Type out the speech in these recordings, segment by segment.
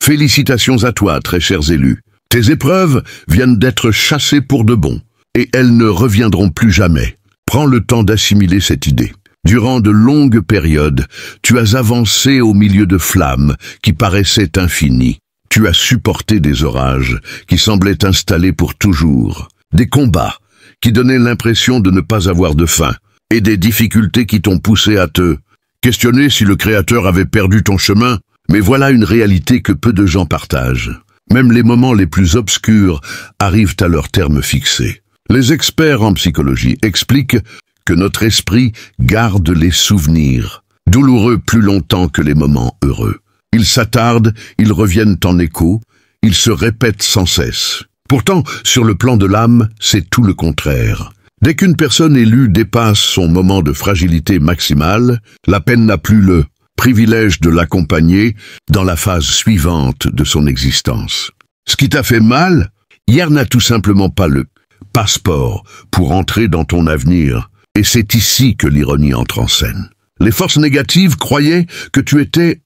Félicitations à toi, très chers élus. Tes épreuves viennent d'être chassées pour de bon, et elles ne reviendront plus jamais. Prends le temps d'assimiler cette idée. Durant de longues périodes, tu as avancé au milieu de flammes qui paraissaient infinies. Tu as supporté des orages qui semblaient installés pour toujours, des combats qui donnaient l'impression de ne pas avoir de fin, et des difficultés qui t'ont poussé à te questionner si le Créateur avait perdu ton chemin. Mais voilà une réalité que peu de gens partagent. Même les moments les plus obscurs arrivent à leur terme fixé. Les experts en psychologie expliquent que notre esprit garde les souvenirs, douloureux plus longtemps que les moments heureux. Ils s'attardent, ils reviennent en écho, ils se répètent sans cesse. Pourtant, sur le plan de l'âme, c'est tout le contraire. Dès qu'une personne élue dépasse son moment de fragilité maximale, la peine n'a plus le privilège de l'accompagner dans la phase suivante de son existence. Ce qui t'a fait mal, hier n'a tout simplement pas le passeport pour entrer dans ton avenir, et c'est ici que l'ironie entre en scène. Les forces négatives croyaient que tu étais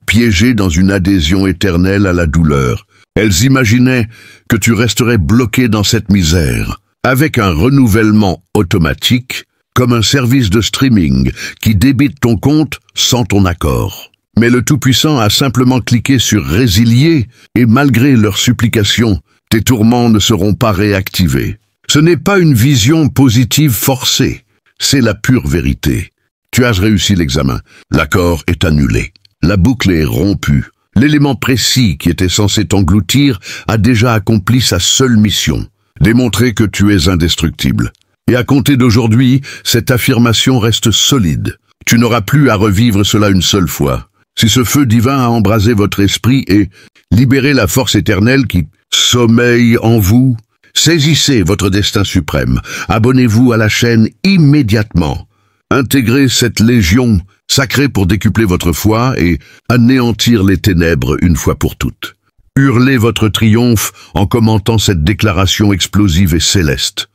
piégé dans une adhésion éternelle à la douleur. Elles imaginaient que tu resterais bloqué dans cette misère, avec un renouvellement automatique, comme un service de streaming qui débite ton compte sans ton accord. Mais le Tout-Puissant a simplement cliqué sur « Résilier » et malgré leurs supplications, tes tourments ne seront pas réactivés. Ce n'est pas une vision positive forcée, c'est la pure vérité. Tu as réussi l'examen, l'accord est annulé, la boucle est rompue. L'élément précis qui était censé t'engloutir a déjà accompli sa seule mission, démontrer que tu es indestructible. Et à compter d'aujourd'hui, cette affirmation reste solide. Tu n'auras plus à revivre cela une seule fois. Si ce feu divin a embrasé votre esprit et libéré la force éternelle qui sommeille en vous, saisissez votre destin suprême. Abonnez-vous à la chaîne immédiatement. Intégrez cette légion sacrée pour décupler votre foi et anéantir les ténèbres une fois pour toutes. Hurlez votre triomphe en commentant cette déclaration explosive et céleste.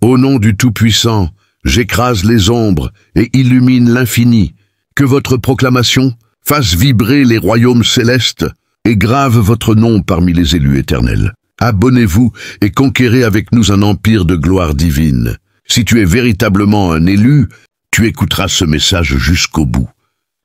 Au nom du Tout-Puissant, j'écrase les ombres et illumine l'infini. Que votre proclamation fasse vibrer les royaumes célestes et grave votre nom parmi les élus éternels. Abonnez-vous et conquérez avec nous un empire de gloire divine. Si tu es véritablement un élu, tu écouteras ce message jusqu'au bout.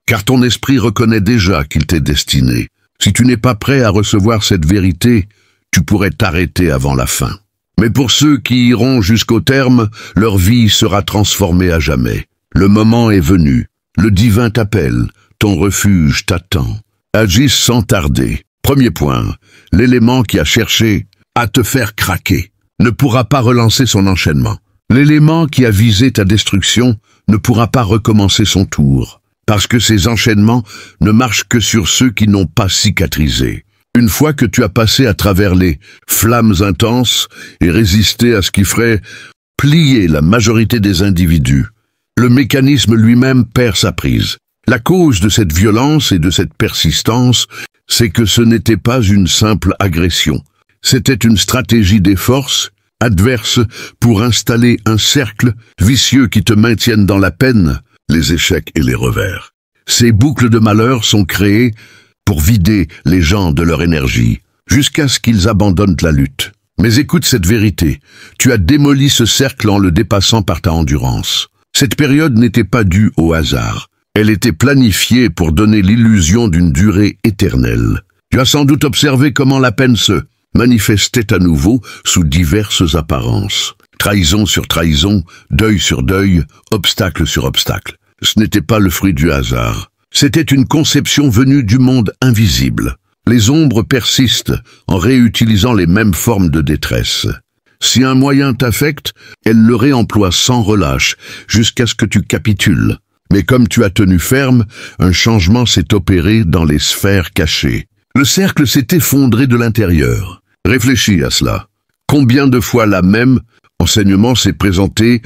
Car ton esprit reconnaît déjà qu'il t'est destiné. Si tu n'es pas prêt à recevoir cette vérité, tu pourrais t'arrêter avant la fin. Mais pour ceux qui iront jusqu'au terme, leur vie sera transformée à jamais. Le moment est venu. Le divin t'appelle. Ton refuge t'attend. Agis sans tarder. Premier point. L'élément qui a cherché à te faire craquer ne pourra pas relancer son enchaînement. L'élément qui a visé ta destruction ne pourra pas recommencer son tour. Parce que ces enchaînements ne marchent que sur ceux qui n'ont pas cicatrisé. Une fois que tu as passé à travers les flammes intenses et résisté à ce qui ferait plier la majorité des individus, le mécanisme lui-même perd sa prise. La cause de cette violence et de cette persistance, c'est que ce n'était pas une simple agression. C'était une stratégie des forces adverses pour installer un cercle vicieux qui te maintienne dans la peine, les échecs et les revers. Ces boucles de malheur sont créées pour vider les gens de leur énergie, jusqu'à ce qu'ils abandonnent la lutte. Mais écoute cette vérité, tu as démoli ce cercle en le dépassant par ta endurance. Cette période n'était pas due au hasard. Elle était planifiée pour donner l'illusion d'une durée éternelle. Tu as sans doute observé comment la peine se manifestait à nouveau sous diverses apparences. Trahison sur trahison, deuil sur deuil, obstacle sur obstacle. Ce n'était pas le fruit du hasard. C'était une conception venue du monde invisible. Les ombres persistent en réutilisant les mêmes formes de détresse. Si un moyen t'affecte, elles le réemploient sans relâche, jusqu'à ce que tu capitules. Mais comme tu as tenu ferme, un changement s'est opéré dans les sphères cachées. Le cercle s'est effondré de l'intérieur. Réfléchis à cela. Combien de fois la même enseignement s'est présenté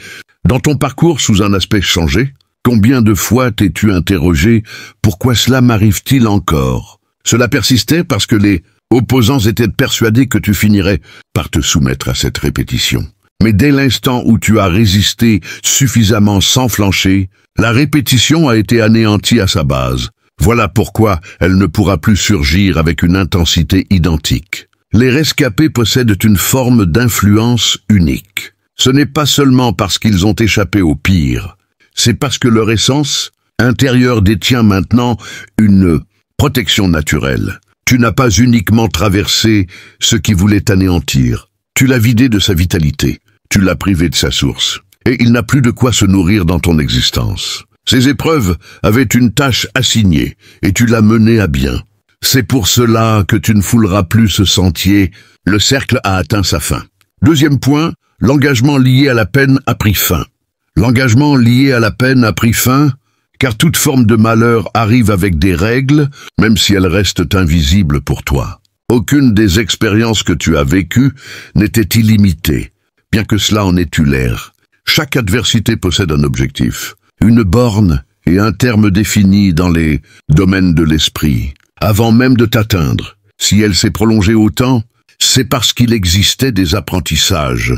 dans ton parcours sous un aspect changé? Combien de fois t'es-tu interrogé « Pourquoi cela m'arrive-t-il encore ?» Cela persistait parce que les opposants étaient persuadés que tu finirais par te soumettre à cette répétition. Mais dès l'instant où tu as résisté suffisamment sans flancher, la répétition a été anéantie à sa base. Voilà pourquoi elle ne pourra plus surgir avec une intensité identique. Les rescapés possèdent une forme d'influence unique. Ce n'est pas seulement parce qu'ils ont échappé au pire, c'est parce que leur essence intérieure détient maintenant une protection naturelle. Tu n'as pas uniquement traversé ce qui voulait t'anéantir, tu l'as vidé de sa vitalité, tu l'as privé de sa source, et il n'a plus de quoi se nourrir dans ton existence. Ces épreuves avaient une tâche assignée, et tu l'as menée à bien. C'est pour cela que tu ne fouleras plus ce sentier, le cercle a atteint sa fin. Deuxième point, l'engagement lié à la peine a pris fin. L'engagement lié à la peine a pris fin, car toute forme de malheur arrive avec des règles, même si elles restent invisibles pour toi. Aucune des expériences que tu as vécues n'était illimitée, bien que cela en ait eu l'air. Chaque adversité possède un objectif, une borne et un terme défini dans les domaines de l'esprit. Avant même de t'atteindre, si elle s'est prolongée autant, c'est parce qu'il existait des apprentissages,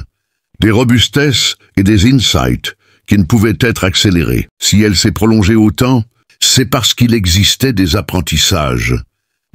des robustesses et des insights qui ne pouvaient être accélérés. Si elle s'est prolongée autant, c'est parce qu'il existait des apprentissages,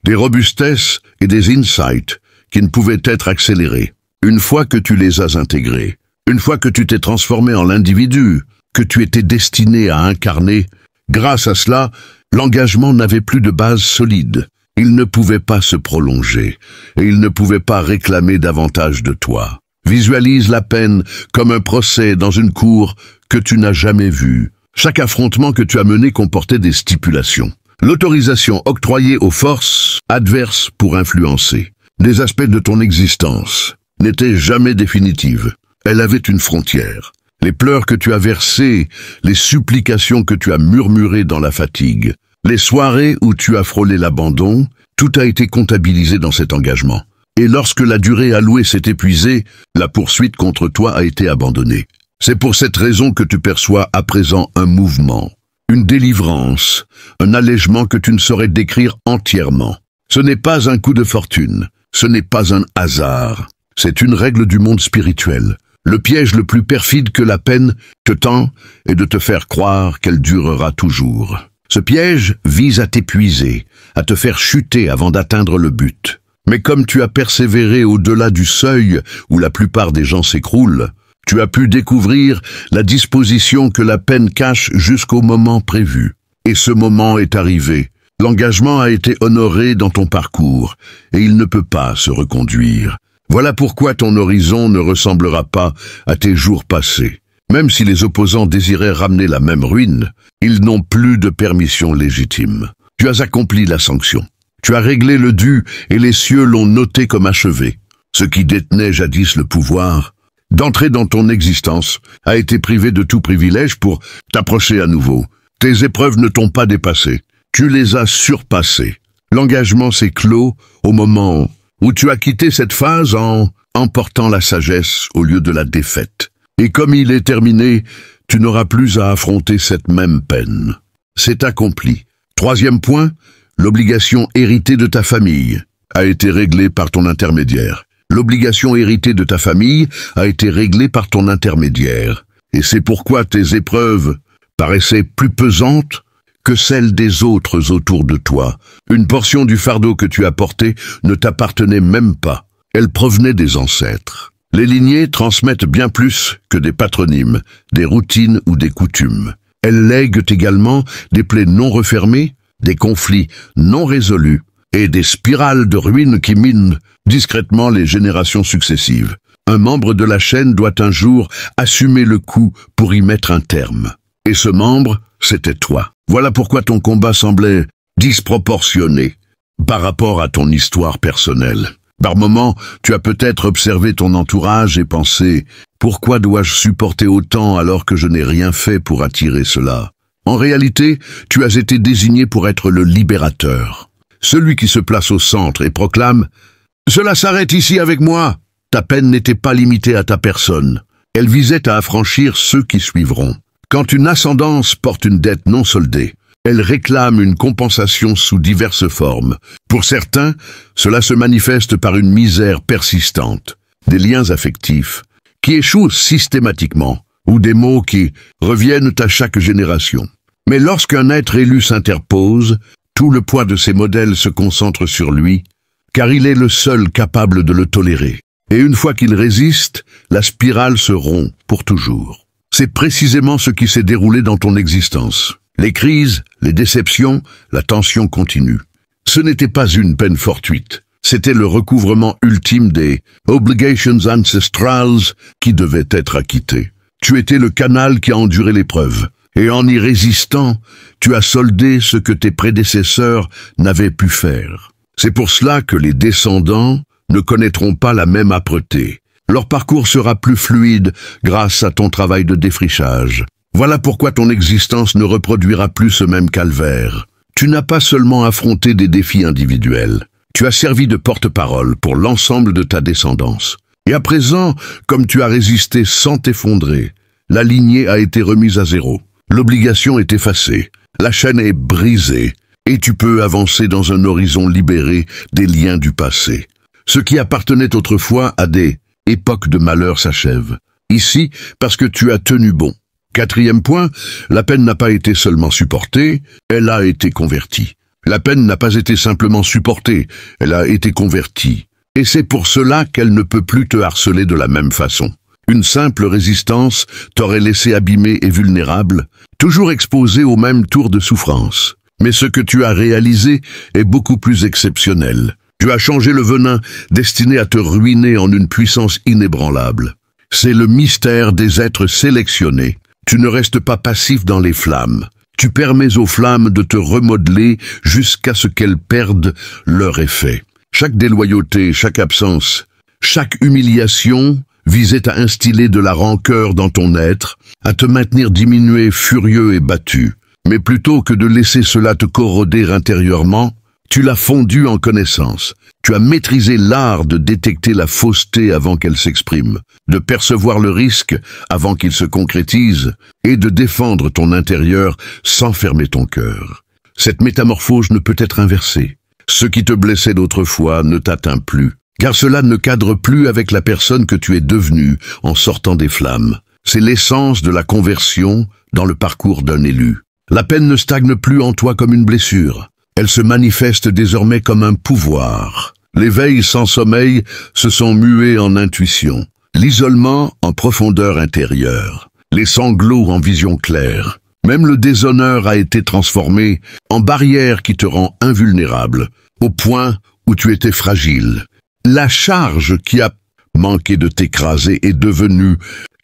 des robustesses et des insights qui ne pouvaient être accélérés. Une fois que tu les as intégrés, une fois que tu t'es transformé en l'individu que tu étais destiné à incarner, grâce à cela, l'engagement n'avait plus de base solide. Il ne pouvait pas se prolonger, et il ne pouvait pas réclamer davantage de toi. Visualise la peine comme un procès dans une cour que tu n'as jamais vue. Chaque affrontement que tu as mené comportait des stipulations. L'autorisation octroyée aux forces adverses pour influencer. Des aspects de ton existence n'étaient jamais définitives. Elle avait une frontière. Les pleurs que tu as versés, les supplications que tu as murmurées dans la fatigue, les soirées où tu as frôlé l'abandon, tout a été comptabilisé dans cet engagement. Et lorsque la durée allouée s'est épuisée, la poursuite contre toi a été abandonnée. C'est pour cette raison que tu perçois à présent un mouvement, une délivrance, un allègement que tu ne saurais décrire entièrement. Ce n'est pas un coup de fortune, ce n'est pas un hasard, c'est une règle du monde spirituel. Le piège le plus perfide que la peine te tend est de te faire croire qu'elle durera toujours. Ce piège vise à t'épuiser, à te faire chuter avant d'atteindre le but. Mais comme tu as persévéré au-delà du seuil où la plupart des gens s'écroulent, tu as pu découvrir la disposition que la peine cache jusqu'au moment prévu. Et ce moment est arrivé. L'engagement a été honoré dans ton parcours, et il ne peut pas se reconduire. Voilà pourquoi ton horizon ne ressemblera pas à tes jours passés. Même si les opposants désiraient ramener la même ruine, ils n'ont plus de permission légitime. Tu as accompli la sanction. Tu as réglé le dû et les cieux l'ont noté comme achevé. Ce qui détenait jadis le pouvoir d'entrer dans ton existence a été privé de tout privilège pour t'approcher à nouveau. Tes épreuves ne t'ont pas dépassé. Tu les as surpassées. L'engagement s'est clos au moment où tu as quitté cette phase en emportant la sagesse au lieu de la défaite. Et comme il est terminé, tu n'auras plus à affronter cette même peine. C'est accompli. Troisième point, l'obligation héritée de ta famille a été réglée par ton intermédiaire. L'obligation héritée de ta famille a été réglée par ton intermédiaire. Et c'est pourquoi tes épreuves paraissaient plus pesantes que celles des autres autour de toi. Une portion du fardeau que tu as porté ne t'appartenait même pas. Elle provenait des ancêtres. Les lignées transmettent bien plus que des patronymes, des routines ou des coutumes. Elles lèguent également des plaies non refermées, des conflits non résolus et des spirales de ruines qui minent discrètement les générations successives. Un membre de la chaîne doit un jour assumer le coup pour y mettre un terme. Et ce membre, c'était toi. Voilà pourquoi ton combat semblait disproportionné par rapport à ton histoire personnelle. Par moments, tu as peut-être observé ton entourage et pensé « Pourquoi dois-je supporter autant alors que je n'ai rien fait pour attirer cela ?» En réalité, tu as été désigné pour être le libérateur. Celui qui se place au centre et proclame « Cela s'arrête ici avec moi !» Ta peine n'était pas limitée à ta personne. Elle visait à affranchir ceux qui suivront. Quand une ascendance porte une dette non soldée, elle réclame une compensation sous diverses formes. Pour certains, cela se manifeste par une misère persistante, des liens affectifs qui échouent systématiquement, ou des maux qui reviennent à chaque génération. Mais lorsqu'un être élu s'interpose, Tout le poids de ces modèles se concentre sur lui, car il est le seul capable de le tolérer. Et une fois qu'il résiste, la spirale se rompt pour toujours. C'est précisément ce qui s'est déroulé dans ton existence. Les crises, les déceptions, la tension continue. Ce n'était pas une peine fortuite. C'était le recouvrement ultime des obligations ancestrales qui devaient être acquittées. Tu étais le canal qui a enduré l'épreuve. Et en y résistant, tu as soldé ce que tes prédécesseurs n'avaient pu faire. C'est pour cela que les descendants ne connaîtront pas la même âpreté. Leur parcours sera plus fluide grâce à ton travail de défrichage. Voilà pourquoi ton existence ne reproduira plus ce même calvaire. Tu n'as pas seulement affronté des défis individuels. Tu as servi de porte-parole pour l'ensemble de ta descendance. Et à présent, comme tu as résisté sans t'effondrer, la lignée a été remise à zéro. L'obligation est effacée, la chaîne est brisée, et tu peux avancer dans un horizon libéré des liens du passé. Ce qui appartenait autrefois à des époques de malheur s'achève. Ici, parce que tu as tenu bon. 4e point, la peine n'a pas été seulement supportée, elle a été convertie. La peine n'a pas été simplement supportée, elle a été convertie. Et c'est pour cela qu'elle ne peut plus te harceler de la même façon. Une simple résistance t'aurait laissé abîmé et vulnérable, toujours exposé au même tour de souffrance. Mais ce que tu as réalisé est beaucoup plus exceptionnel. Tu as changé le venin destiné à te ruiner en une puissance inébranlable. C'est le mystère des êtres sélectionnés. Tu ne restes pas passif dans les flammes. Tu permets aux flammes de te remodeler jusqu'à ce qu'elles perdent leur effet. Chaque déloyauté, chaque absence, chaque humiliation visait à instiller de la rancœur dans ton être, à te maintenir diminué, furieux et battu. Mais plutôt que de laisser cela te corroder intérieurement, tu l'as fondu en connaissance. Tu as maîtrisé l'art de détecter la fausseté avant qu'elle s'exprime, de percevoir le risque avant qu'il se concrétise, et de défendre ton intérieur sans fermer ton cœur. Cette métamorphose ne peut être inversée. Ce qui te blessait d'autrefois ne t'atteint plus, car cela ne cadre plus avec la personne que tu es devenue en sortant des flammes. C'est l'essence de la conversion dans le parcours d'un élu. La peine ne stagne plus en toi comme une blessure. Elle se manifeste désormais comme un pouvoir. Les veilles sans sommeil se sont muées en intuition. L'isolement en profondeur intérieure. Les sanglots en vision claire. Même le déshonneur a été transformé en barrière qui te rend invulnérable, au point où tu étais fragile. La charge qui a manqué de t'écraser est devenue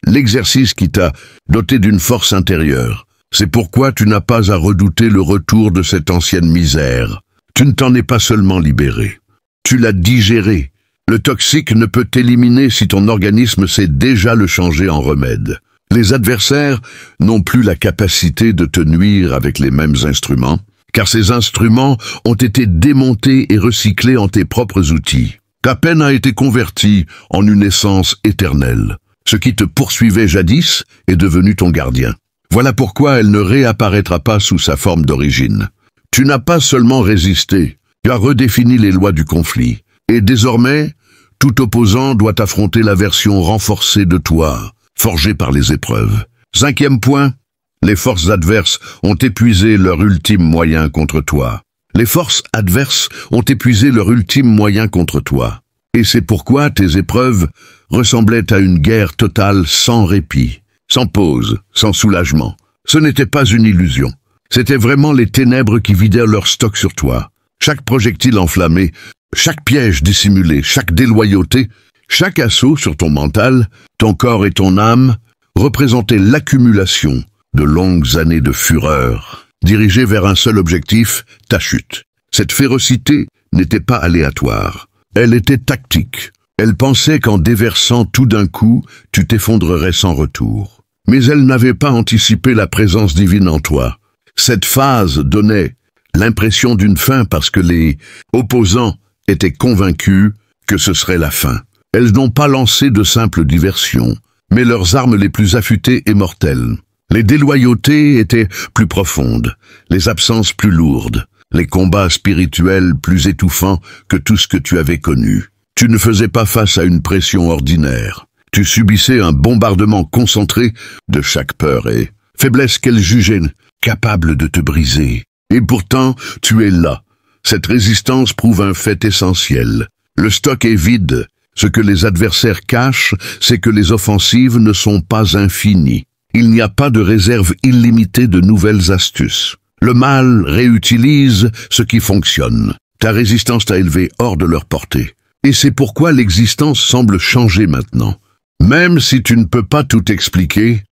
l'exercice qui t'a doté d'une force intérieure. C'est pourquoi tu n'as pas à redouter le retour de cette ancienne misère. Tu ne t'en es pas seulement libéré. Tu l'as digéré. Le toxique ne peut t'éliminer si ton organisme sait déjà le changer en remède. Les adversaires n'ont plus la capacité de te nuire avec les mêmes instruments, car ces instruments ont été démontés et recyclés en tes propres outils. Ta peine a été convertie en une essence éternelle. Ce qui te poursuivait jadis est devenu ton gardien. Voilà pourquoi elle ne réapparaîtra pas sous sa forme d'origine. Tu n'as pas seulement résisté, tu as redéfini les lois du conflit. Et désormais, tout opposant doit affronter la version renforcée de toi, forgée par les épreuves. 5e point, les forces adverses ont épuisé leur ultime moyen contre toi. Les forces adverses ont épuisé leur ultime moyen contre toi. Et c'est pourquoi tes épreuves ressemblaient à une guerre totale sans répit, sans pause, sans soulagement. Ce n'était pas une illusion. C'étaient vraiment les ténèbres qui vidèrent leur stock sur toi. Chaque projectile enflammé, chaque piège dissimulé, chaque déloyauté, chaque assaut sur ton mental, ton corps et ton âme représentaient l'accumulation de longues années de fureur, dirigées vers un seul objectif, ta chute. Cette férocité n'était pas aléatoire. Elle était tactique. Elle pensait qu'en déversant tout d'un coup, tu t'effondrerais sans retour. Mais elle n'avait pas anticipé la présence divine en toi. Cette phase donnait l'impression d'une fin parce que les opposants étaient convaincus que ce serait la fin. Elles n'ont pas lancé de simples diversions, mais leurs armes les plus affûtées et mortelles. Les déloyautés étaient plus profondes, les absences plus lourdes, les combats spirituels plus étouffants que tout ce que tu avais connu. Tu ne faisais pas face à une pression ordinaire. Tu subissais un bombardement concentré de chaque peur et faiblesse qu'elle jugeait capable de te briser. Et pourtant, tu es là. Cette résistance prouve un fait essentiel. Le stock est vide. Ce que les adversaires cachent, c'est que les offensives ne sont pas infinies. Il n'y a pas de réserve illimitée de nouvelles astuces. Le mal réutilise ce qui fonctionne. Ta résistance t'a élevé hors de leur portée. Et c'est pourquoi l'existence semble changer maintenant. Même si tu ne peux pas tout expliquer,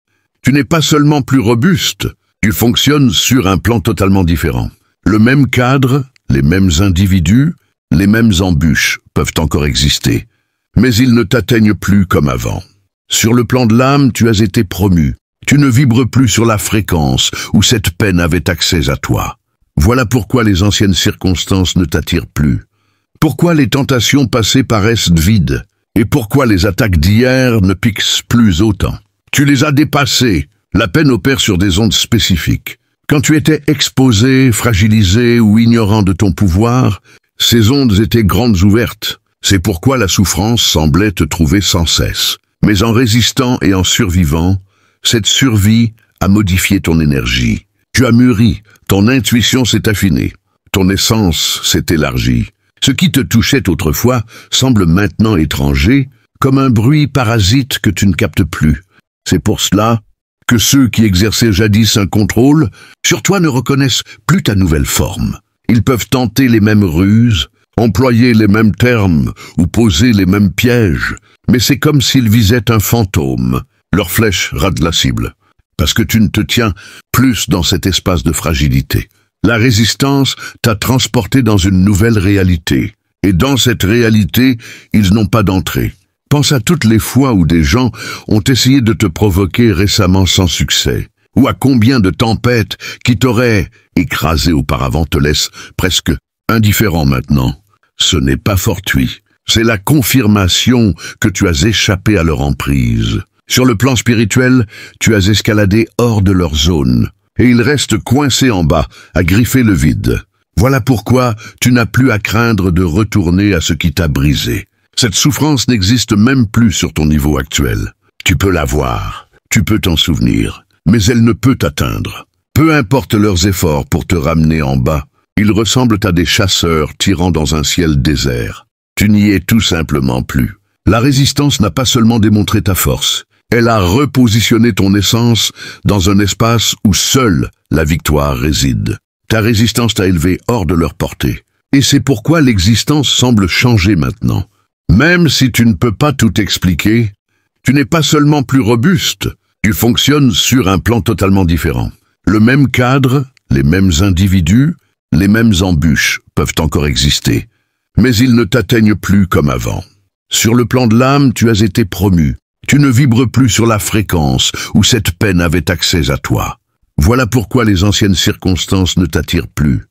tu n'es pas seulement plus robuste, tu fonctionnes sur un plan totalement différent. Le même cadre, les mêmes individus, les mêmes embûches peuvent encore exister, mais ils ne t'atteignent plus comme avant. Sur le plan de l'âme, tu as été promu. Tu ne vibres plus sur la fréquence où cette peine avait accès à toi. Voilà pourquoi les anciennes circonstances ne t'attirent plus. Pourquoi les tentations passées paraissent vides, et pourquoi les attaques d'hier ne piquent plus autant. Tu les as dépassées. La peine opère sur des ondes spécifiques. Quand tu étais exposé, fragilisé ou ignorant de ton pouvoir, ces ondes étaient grandes ouvertes. C'est pourquoi la souffrance semblait te trouver sans cesse. Mais en résistant et en survivant, cette survie a modifié ton énergie. Tu as mûri, ton intuition s'est affinée, ton essence s'est élargie. Ce qui te touchait autrefois semble maintenant étranger, comme un bruit parasite que tu ne captes plus. C'est pour cela que ceux qui exerçaient jadis un contrôle sur toi ne reconnaissent plus ta nouvelle forme. Ils peuvent tenter les mêmes ruses, employer les mêmes termes ou poser les mêmes pièges, mais c'est comme s'ils visaient un fantôme. Leur flèche rate la cible, parce que tu ne te tiens plus dans cet espace de fragilité. La résistance t'a transporté dans une nouvelle réalité, et dans cette réalité, ils n'ont pas d'entrée. Pense à toutes les fois où des gens ont essayé de te provoquer récemment sans succès, ou à combien de tempêtes qui t'auraient écrasé auparavant te laissent presque indifférent maintenant. Ce n'est pas fortuit, c'est la confirmation que tu as échappé à leur emprise. Sur le plan spirituel, tu as escaladé hors de leur zone, et ils restent coincés en bas, à griffer le vide. Voilà pourquoi tu n'as plus à craindre de retourner à ce qui t'a brisé. Cette souffrance n'existe même plus sur ton niveau actuel. Tu peux la voir, tu peux t'en souvenir, mais elle ne peut t'atteindre. Peu importe leurs efforts pour te ramener en bas, ils ressemblent à des chasseurs tirant dans un ciel désert. Tu n'y es tout simplement plus. La résistance n'a pas seulement démontré ta force, elle a repositionné ton essence dans un espace où seule la victoire réside. Ta résistance t'a élevé hors de leur portée. Et c'est pourquoi l'existence semble changer maintenant. Même si tu ne peux pas tout expliquer, tu n'es pas seulement plus robuste, tu fonctionnes sur un plan totalement différent. Le même cadre, les mêmes individus, les mêmes embûches peuvent encore exister, mais ils ne t'atteignent plus comme avant. Sur le plan de l'âme, tu as été promu. Tu ne vibres plus sur la fréquence où cette peine avait accès à toi. Voilà pourquoi les anciennes circonstances ne t'attirent plus.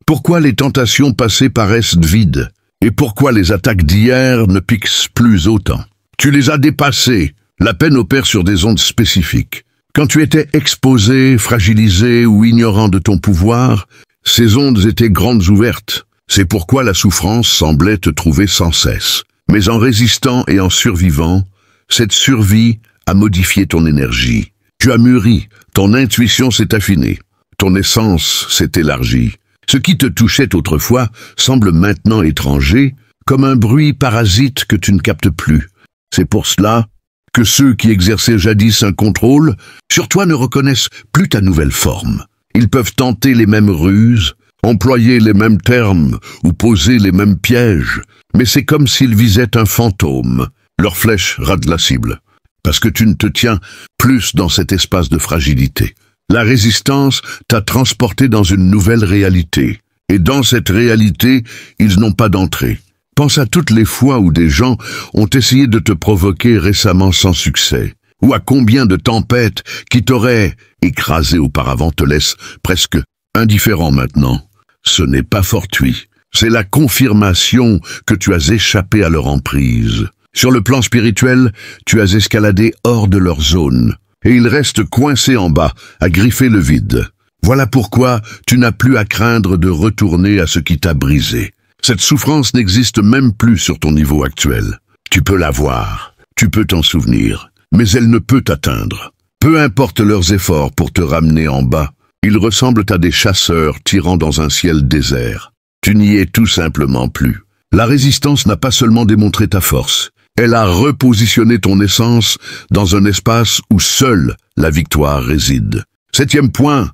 Pourquoi les tentations passées paraissent vides, et pourquoi les attaques d'hier ne piquent plus autant. Tu les as dépassées. La peine opère sur des ondes spécifiques. Quand tu étais exposé, fragilisé ou ignorant de ton pouvoir, ces ondes étaient grandes ouvertes. C'est pourquoi la souffrance semblait te trouver sans cesse. Mais en résistant et en survivant, cette survie a modifié ton énergie. Tu as mûri, ton intuition s'est affinée, ton essence s'est élargie. Ce qui te touchait autrefois semble maintenant étranger, comme un bruit parasite que tu ne captes plus. C'est pour cela que ceux qui exerçaient jadis un contrôle sur toi ne reconnaissent plus ta nouvelle forme. Ils peuvent tenter les mêmes ruses, employer les mêmes termes ou poser les mêmes pièges, mais c'est comme s'ils visaient un fantôme. Leur flèche rate la cible, parce que tu ne te tiens plus dans cet espace de fragilité. La résistance t'a transporté dans une nouvelle réalité, et dans cette réalité, ils n'ont pas d'entrée. Pense à toutes les fois où des gens ont essayé de te provoquer récemment sans succès, ou à combien de tempêtes qui t'auraient écrasé auparavant te laissent presque indifférent maintenant. Ce n'est pas fortuit, c'est la confirmation que tu as échappé à leur emprise. Sur le plan spirituel, tu as escaladé hors de leur zone, et ils restent coincés en bas, à griffer le vide. Voilà pourquoi tu n'as plus à craindre de retourner à ce qui t'a brisé. Cette souffrance n'existe même plus sur ton niveau actuel. Tu peux la voir, tu peux t'en souvenir, mais elle ne peut t'atteindre. Peu importe leurs efforts pour te ramener en bas, Ils ressemblent à des chasseurs tirant dans un ciel désert. Tu n'y es tout simplement plus. La résistance n'a pas seulement démontré ta force, elle a repositionné ton essence dans un espace où seule la victoire réside. 7e point,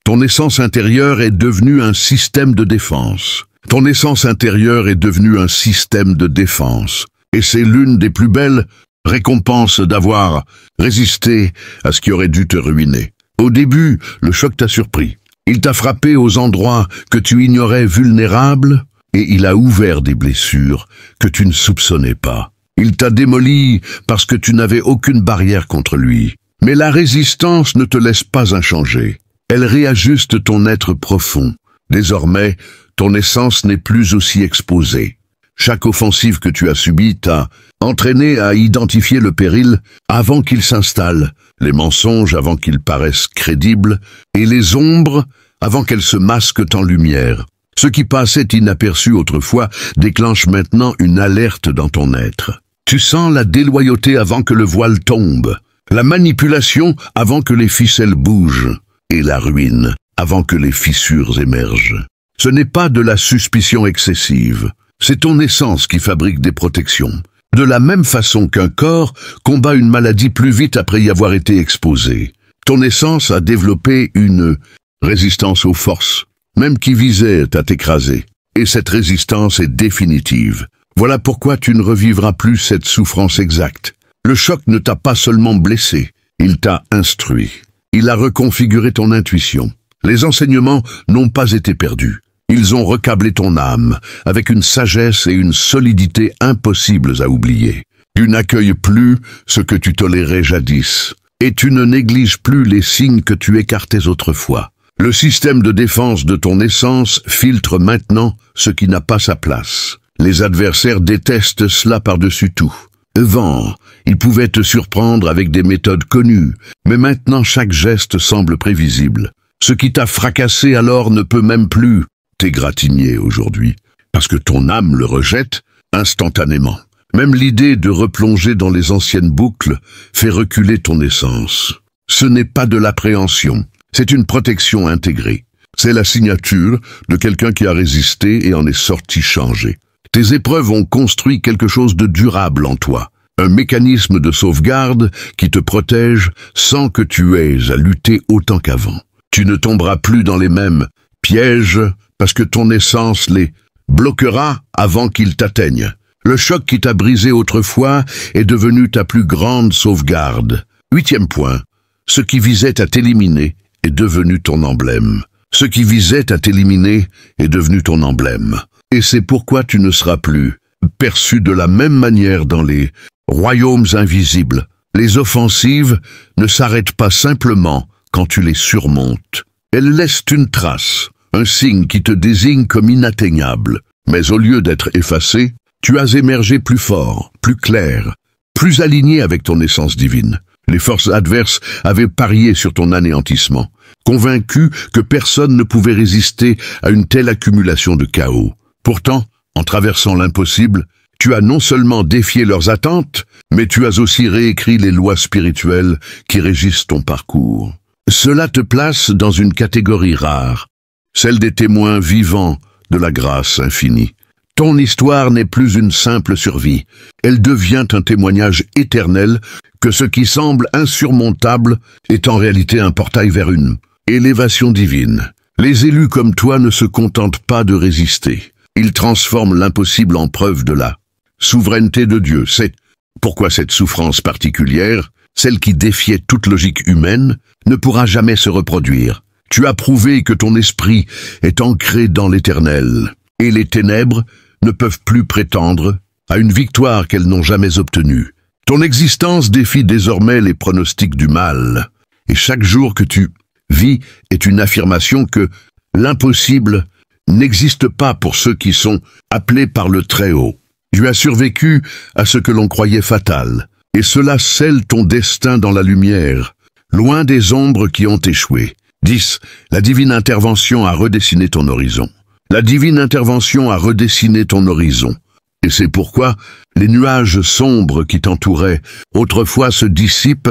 ton essence intérieure est devenue un système de défense. Ton essence intérieure est devenue un système de défense. Et c'est l'une des plus belles récompenses d'avoir résisté à ce qui aurait dû te ruiner. Au début, le choc t'a surpris. Il t'a frappé aux endroits que tu ignorais vulnérables et il a ouvert des blessures que tu ne soupçonnais pas. Il t'a démoli parce que tu n'avais aucune barrière contre lui. Mais la résistance ne te laisse pas inchangé. Elle réajuste ton être profond. Désormais, ton essence n'est plus aussi exposée. Chaque offensive que tu as subie t'a entraîné à identifier le péril avant qu'il s'installe, les mensonges avant qu'ils paraissent crédibles, et les ombres avant qu'elles se masquent en lumière. Ce qui passait inaperçu autrefois déclenche maintenant une alerte dans ton être. Tu sens la déloyauté avant que le voile tombe, la manipulation avant que les ficelles bougent, et la ruine avant que les fissures émergent. Ce n'est pas de la suspicion excessive, c'est ton essence qui fabrique des protections. De la même façon qu'un corps combat une maladie plus vite après y avoir été exposé. Ton essence a développé une résistance aux forces, même qui visait à t'écraser. Et cette résistance est définitive. Voilà pourquoi tu ne revivras plus cette souffrance exacte. Le choc ne t'a pas seulement blessé, il t'a instruit. Il a reconfiguré ton intuition. Les enseignements n'ont pas été perdus. Ils ont recablé ton âme, avec une sagesse et une solidité impossibles à oublier. Tu n'accueilles plus ce que tu tolérais jadis, et tu ne négliges plus les signes que tu écartais autrefois. Le système de défense de ton essence filtre maintenant ce qui n'a pas sa place. Les adversaires détestent cela par-dessus tout. Avant, ils pouvaient te surprendre avec des méthodes connues, mais maintenant chaque geste semble prévisible. Ce qui t'a fracassé alors ne peut même plus t'égratigner aujourd'hui, parce que ton âme le rejette instantanément. Même l'idée de replonger dans les anciennes boucles fait reculer ton essence. Ce n'est pas de l'appréhension, c'est une protection intégrée. C'est la signature de quelqu'un qui a résisté et en est sorti changé. Tes épreuves ont construit quelque chose de durable en toi, un mécanisme de sauvegarde qui te protège sans que tu aies à lutter autant qu'avant. Tu ne tomberas plus dans les mêmes pièges parce que ton essence les bloquera avant qu'ils t'atteignent. Le choc qui t'a brisé autrefois est devenu ta plus grande sauvegarde. 8e point. Ce qui visait à t'éliminer est devenu ton emblème. Ce qui visait à t'éliminer est devenu ton emblème. Et c'est pourquoi tu ne seras plus perçu de la même manière dans les royaumes invisibles. Les offensives ne s'arrêtent pas simplement quand tu les surmontes. Elles laissent une trace, un signe qui te désigne comme inatteignable. Mais au lieu d'être effacé, tu as émergé plus fort, plus clair, plus aligné avec ton essence divine. Les forces adverses avaient parié sur ton anéantissement, convaincus que personne ne pouvait résister à une telle accumulation de chaos. Pourtant, en traversant l'impossible, tu as non seulement défié leurs attentes, mais tu as aussi réécrit les lois spirituelles qui régissent ton parcours. Cela te place dans une catégorie rare, celle des témoins vivants de la grâce infinie. Ton histoire n'est plus une simple survie, elle devient un témoignage éternel que ce qui semble insurmontable est en réalité un portail vers une élévation divine. Les élus comme toi ne se contentent pas de résister, ils transforment l'impossible en preuve de la souveraineté de Dieu. C'est pourquoi cette souffrance particulière, celle qui défiait toute logique humaine, ne pourra jamais se reproduire. Tu as prouvé que ton esprit est ancré dans l'éternel, et les ténèbres ne peuvent plus prétendre à une victoire qu'elles n'ont jamais obtenue. Ton existence défie désormais les pronostics du mal, et chaque jour que tu vis est une affirmation que l'impossible n'existe pas pour ceux qui sont appelés par le Très-Haut. Tu as survécu à ce que l'on croyait fatal, et cela scelle ton destin dans la lumière, loin des ombres qui ont échoué. 10. La divine intervention a redessiné ton horizon. La divine intervention a redessiné ton horizon. Et c'est pourquoi les nuages sombres qui t'entouraient autrefois se dissipent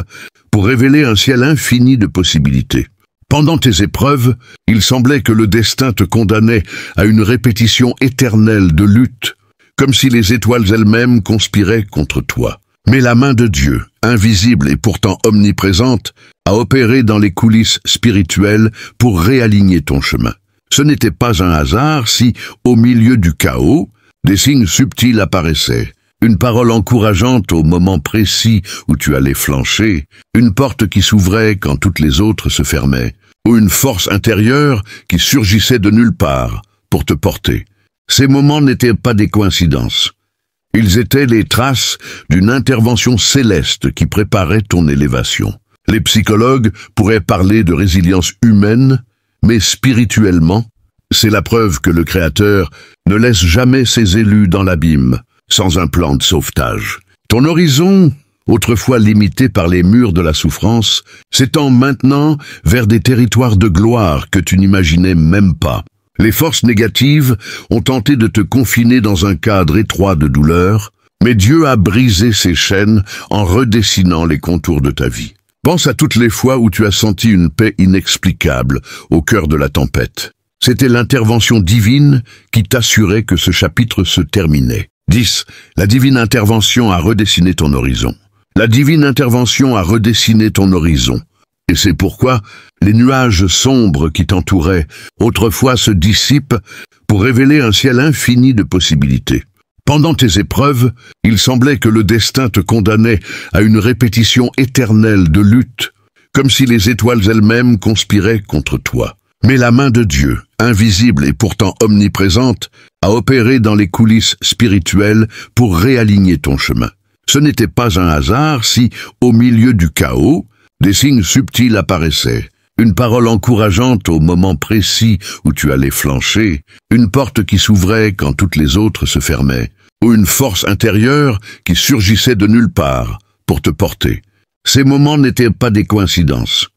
pour révéler un ciel infini de possibilités. Pendant tes épreuves, il semblait que le destin te condamnait à une répétition éternelle de lutte, comme si les étoiles elles-mêmes conspiraient contre toi. Mais la main de Dieu, invisible et pourtant omniprésente, a opéré dans les coulisses spirituelles pour réaligner ton chemin. Ce n'était pas un hasard si, au milieu du chaos, des signes subtils apparaissaient. Une parole encourageante au moment précis où tu allais flancher, une porte qui s'ouvrait quand toutes les autres se fermaient, ou une force intérieure qui surgissait de nulle part pour te porter. Ces moments n'étaient pas des coïncidences. Ils étaient les traces d'une intervention céleste qui préparait ton élévation. Les psychologues pourraient parler de résilience humaine, mais spirituellement, c'est la preuve que le Créateur ne laisse jamais ses élus dans l'abîme, sans un plan de sauvetage. Ton horizon, autrefois limité par les murs de la souffrance, s'étend maintenant vers des territoires de gloire que tu n'imaginais même pas. Les forces négatives ont tenté de te confiner dans un cadre étroit de douleur, mais Dieu a brisé ces chaînes en redessinant les contours de ta vie. Pense à toutes les fois où tu as senti une paix inexplicable au cœur de la tempête. C'était l'intervention divine qui t'assurait que ce chapitre se terminait. 10. La divine intervention a redessiné ton horizon. La divine intervention a redessiné ton horizon. Et c'est pourquoi les nuages sombres qui t'entouraient autrefois se dissipent pour révéler un ciel infini de possibilités. Pendant tes épreuves, il semblait que le destin te condamnait à une répétition éternelle de lutte, comme si les étoiles elles-mêmes conspiraient contre toi. Mais la main de Dieu, invisible et pourtant omniprésente, a opéré dans les coulisses spirituelles pour réaligner ton chemin. Ce n'était pas un hasard si, au milieu du chaos, des signes subtils apparaissaient. Une parole encourageante au moment précis où tu allais flancher, une porte qui s'ouvrait quand toutes les autres se fermaient, ou une force intérieure qui surgissait de nulle part pour te porter. Ces moments n'étaient pas des coïncidences.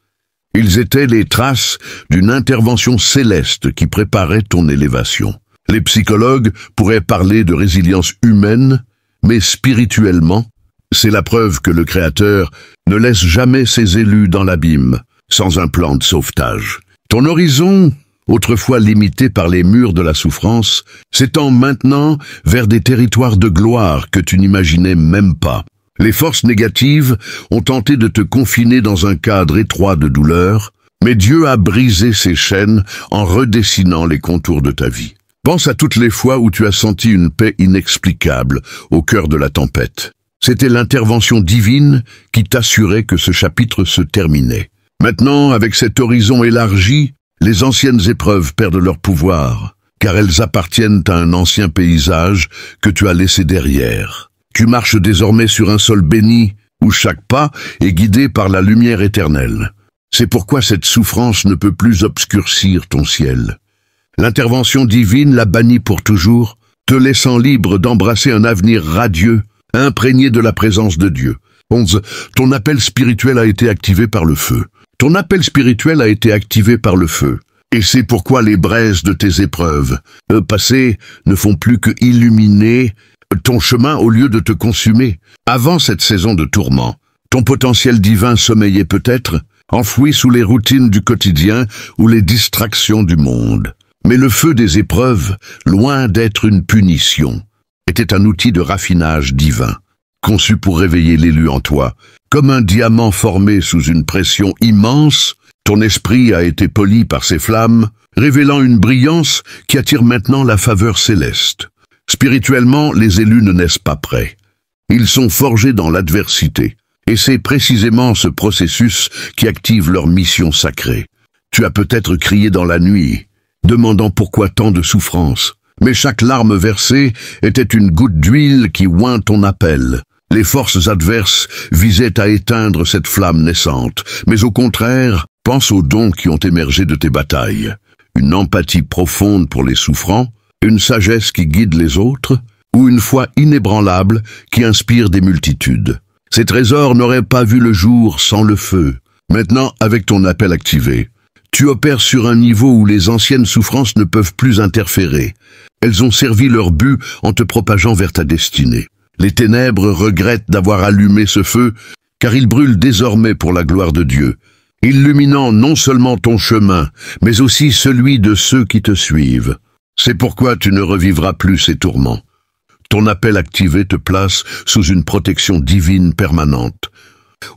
Ils étaient les traces d'une intervention céleste qui préparait ton élévation. Les psychologues pourraient parler de résilience humaine, mais spirituellement, c'est la preuve que le Créateur ne laisse jamais ses élus dans l'abîme, sans un plan de sauvetage. Ton horizon, autrefois limité par les murs de la souffrance, s'étend maintenant vers des territoires de gloire que tu n'imaginais même pas. Les forces négatives ont tenté de te confiner dans un cadre étroit de douleur, mais Dieu a brisé ces chaînes en redessinant les contours de ta vie. Pense à toutes les fois où tu as senti une paix inexplicable au cœur de la tempête. C'était l'intervention divine qui t'assurait que ce chapitre se terminait. Maintenant, avec cet horizon élargi, les anciennes épreuves perdent leur pouvoir, car elles appartiennent à un ancien paysage que tu as laissé derrière. Tu marches désormais sur un sol béni, où chaque pas est guidé par la lumière éternelle. C'est pourquoi cette souffrance ne peut plus obscurcir ton ciel. L'intervention divine l'a bannie pour toujours, te laissant libre d'embrasser un avenir radieux, imprégné de la présence de Dieu. 11. Ton appel spirituel a été activé par le feu. Ton appel spirituel a été activé par le feu. Et c'est pourquoi les braises de tes épreuves passées ne font plus que illuminer ton chemin au lieu de te consumer. Avant cette saison de tourments, ton potentiel divin sommeillait peut-être, enfoui sous les routines du quotidien ou les distractions du monde. Mais le feu des épreuves, loin d'être une punition, était un outil de raffinage divin, conçu pour réveiller l'élu en toi. Comme un diamant formé sous une pression immense, ton esprit a été poli par ces flammes, révélant une brillance qui attire maintenant la faveur céleste. Spirituellement, les élus ne naissent pas prêts. Ils sont forgés dans l'adversité, et c'est précisément ce processus qui active leur mission sacrée. Tu as peut-être crié dans la nuit, demandant pourquoi tant de souffrance, mais chaque larme versée était une goutte d'huile qui oint ton appel. Les forces adverses visaient à éteindre cette flamme naissante, mais au contraire, pense aux dons qui ont émergé de tes batailles. Une empathie profonde pour les souffrants, une sagesse qui guide les autres, ou une foi inébranlable qui inspire des multitudes. Ces trésors n'auraient pas vu le jour sans le feu. Maintenant, avec ton appel activé, tu opères sur un niveau où les anciennes souffrances ne peuvent plus interférer. Elles ont servi leur but en te propageant vers ta destinée. Les ténèbres regrettent d'avoir allumé ce feu, car il brûle désormais pour la gloire de Dieu. illuminant non seulement ton chemin, mais aussi celui de ceux qui te suivent. C'est pourquoi tu ne revivras plus ces tourments. Ton appel activé te place sous une protection divine permanente,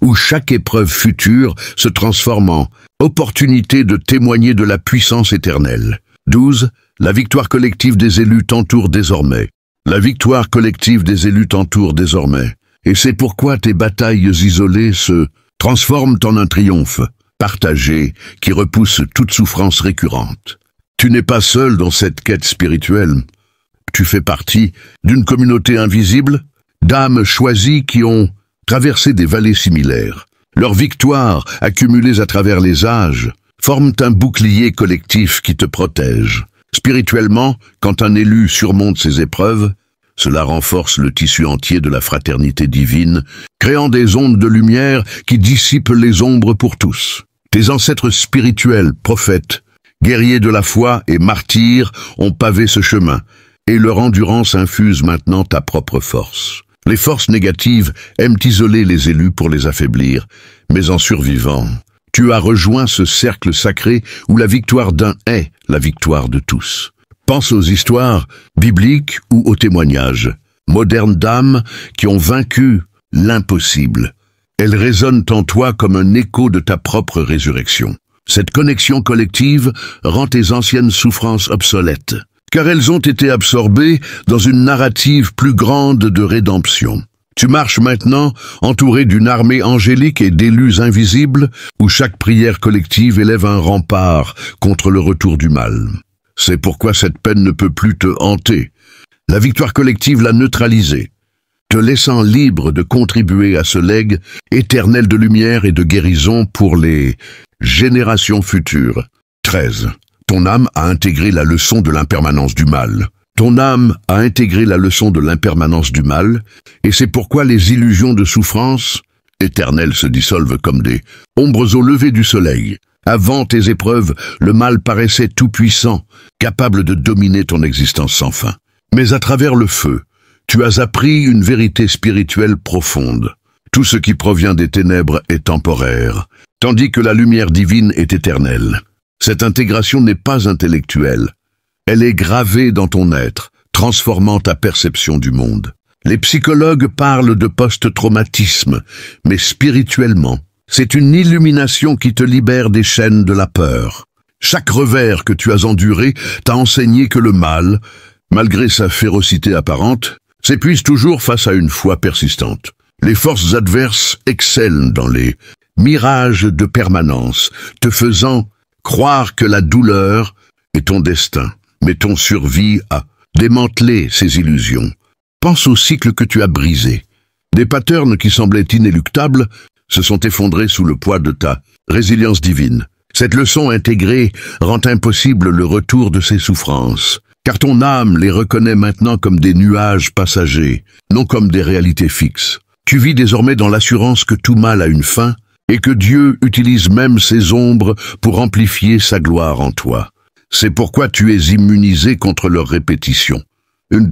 où chaque épreuve future se transforme en opportunité de témoigner de la puissance éternelle. 12. La victoire collective des élus t'entoure désormais. La victoire collective des élus t'entoure désormais. Et c'est pourquoi tes batailles isolées se transforment en un triomphe partagé qui repousse toute souffrance récurrente. Tu n'es pas seul dans cette quête spirituelle. Tu fais partie d'une communauté invisible d'âmes choisies qui ont traversé des vallées similaires. Leurs victoires, accumulées à travers les âges, forment un bouclier collectif qui te protège. Spirituellement, quand un élu surmonte ses épreuves, cela renforce le tissu entier de la fraternité divine, créant des ondes de lumière qui dissipent les ombres pour tous. Tes ancêtres spirituels, prophètes, guerriers de la foi et martyrs ont pavé ce chemin, et leur endurance infuse maintenant ta propre force. Les forces négatives aiment isoler les élus pour les affaiblir, mais en survivant, tu as rejoint ce cercle sacré où la victoire d'un est la victoire de tous. Pense aux histoires bibliques ou aux témoignages modernes d'âmes qui ont vaincu l'impossible. Elles résonnent en toi comme un écho de ta propre résurrection. Cette connexion collective rend tes anciennes souffrances obsolètes, car elles ont été absorbées dans une narrative plus grande de rédemption. Tu marches maintenant entouré d'une armée angélique et d'élus invisibles, où chaque prière collective élève un rempart contre le retour du mal. C'est pourquoi cette peine ne peut plus te hanter. La victoire collective l'a neutralisée, te laissant libre de contribuer à ce legs éternel de lumière et de guérison pour les générations futures. 13. Ton âme a intégré la leçon de l'impermanence du mal. Ton âme a intégré la leçon de l'impermanence du mal, et c'est pourquoi les illusions de souffrance éternelles se dissolvent comme des ombres au lever du soleil. Avant tes épreuves, le mal paraissait tout-puissant, capable de dominer ton existence sans fin. Mais à travers le feu, tu as appris une vérité spirituelle profonde. Tout ce qui provient des ténèbres est temporaire, tandis que la lumière divine est éternelle. Cette intégration n'est pas intellectuelle. Elle est gravée dans ton être, transformant ta perception du monde. Les psychologues parlent de post-traumatisme, mais spirituellement, c'est une illumination qui te libère des chaînes de la peur. Chaque revers que tu as enduré t'a enseigné que le mal, malgré sa férocité apparente, s'épuise toujours face à une foi persistante. Les forces adverses excellent dans les mirages de permanence, te faisant croire que la douleur est ton destin, mais ton survie à démanteler ces illusions. Pense au cycle que tu as brisé. Des patterns qui semblaient inéluctables se sont effondrés sous le poids de ta résilience divine. Cette leçon intégrée rend impossible le retour de ces souffrances, car ton âme les reconnaît maintenant comme des nuages passagers, non comme des réalités fixes. Tu vis désormais dans l'assurance que tout mal a une fin, et que Dieu utilise même ses ombres pour amplifier sa gloire en toi. C'est pourquoi tu es immunisé contre leur répétition.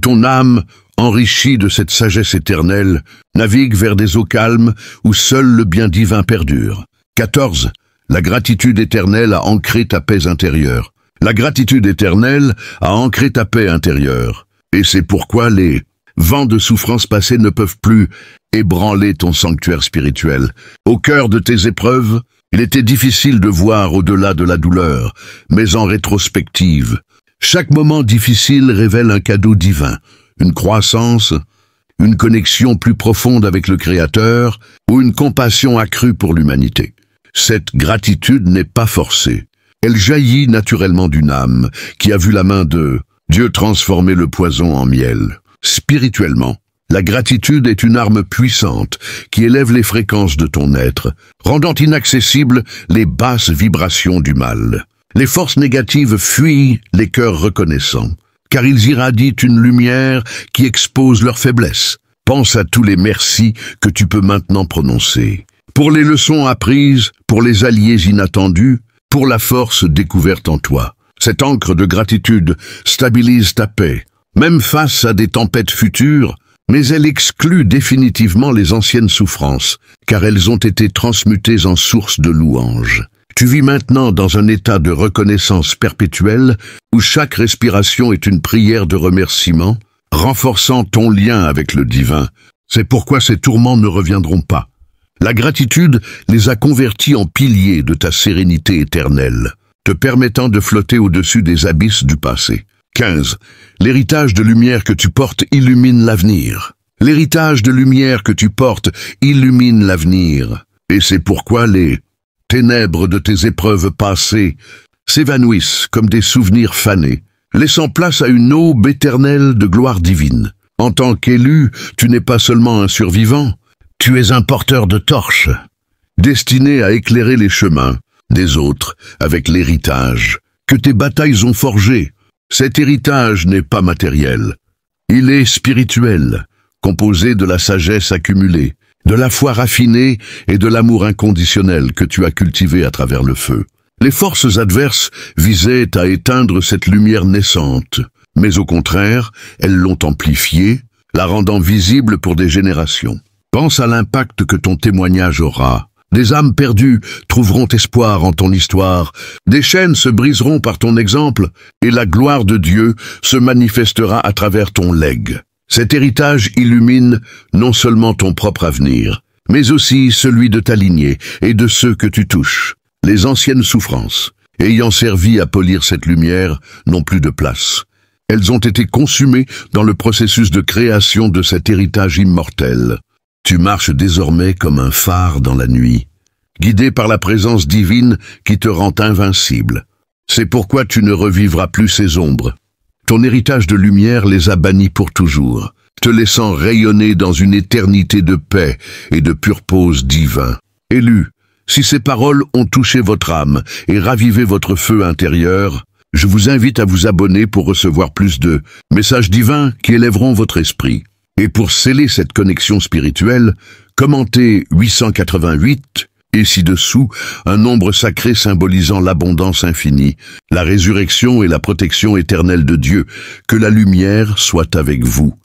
Ton âme, enrichie de cette sagesse éternelle, navigue vers des eaux calmes où seul le bien divin perdure. 14. La gratitude éternelle a ancré ta paix intérieure. La gratitude éternelle a ancré ta paix intérieure. Et c'est pourquoi les vents de souffrance passées ne peuvent plus ébranler ton sanctuaire spirituel. Au cœur de tes épreuves, il était difficile de voir au-delà de la douleur, mais en rétrospective, chaque moment difficile révèle un cadeau divin, une croissance, une connexion plus profonde avec le Créateur ou une compassion accrue pour l'humanité. Cette gratitude n'est pas forcée. Elle jaillit naturellement d'une âme qui a vu la main de Dieu transformer le poison en miel. Spirituellement, la gratitude est une arme puissante qui élève les fréquences de ton être, rendant inaccessibles les basses vibrations du mal. Les forces négatives fuient les cœurs reconnaissants, car ils irradient une lumière qui expose leurs faiblesses. Pense à tous les merci que tu peux maintenant prononcer. Pour les leçons apprises, pour les alliés inattendus, pour la force découverte en toi. Cette encre de gratitude stabilise ta paix. Même face à des tempêtes futures, Mais elle exclut définitivement les anciennes souffrances, car elles ont été transmutées en source de louange. Tu vis maintenant dans un état de reconnaissance perpétuelle, où chaque respiration est une prière de remerciement, renforçant ton lien avec le divin. C'est pourquoi ces tourments ne reviendront pas. La gratitude les a convertis en piliers de ta sérénité éternelle, te permettant de flotter au-dessus des abysses du passé. 15. L'héritage de lumière que tu portes illumine l'avenir. L'héritage de lumière que tu portes illumine l'avenir. Et c'est pourquoi les ténèbres de tes épreuves passées s'évanouissent comme des souvenirs fanés, laissant place à une aube éternelle de gloire divine. En tant qu'élu, tu n'es pas seulement un survivant, tu es un porteur de torches, destiné à éclairer les chemins des autres avec l'héritage que tes batailles ont forgé. Cet héritage n'est pas matériel, il est spirituel, composé de la sagesse accumulée, de la foi raffinée et de l'amour inconditionnel que tu as cultivé à travers le feu. Les forces adverses visaient à éteindre cette lumière naissante, mais au contraire, elles l'ont amplifiée, la rendant visible pour des générations. Pense à l'impact que ton témoignage aura. Des âmes perdues trouveront espoir en ton histoire, des chaînes se briseront par ton exemple, et la gloire de Dieu se manifestera à travers ton legs. Cet héritage illumine non seulement ton propre avenir, mais aussi celui de ta lignée et de ceux que tu touches. Les anciennes souffrances, ayant servi à polir cette lumière, n'ont plus de place. Elles ont été consumées dans le processus de création de cet héritage immortel. Tu marches désormais comme un phare dans la nuit, guidé par la présence divine qui te rend invincible. C'est pourquoi tu ne revivras plus ces ombres. Ton héritage de lumière les a bannis pour toujours, te laissant rayonner dans une éternité de paix et de pure pause divin. Élu, si ces paroles ont touché votre âme et ravivé votre feu intérieur, je vous invite à vous abonner pour recevoir plus de messages divins qui élèveront votre esprit. Et pour sceller cette connexion spirituelle, commentez 888 et ci-dessous un nombre sacré symbolisant l'abondance infinie, la résurrection et la protection éternelle de Dieu. Que la lumière soit avec vous.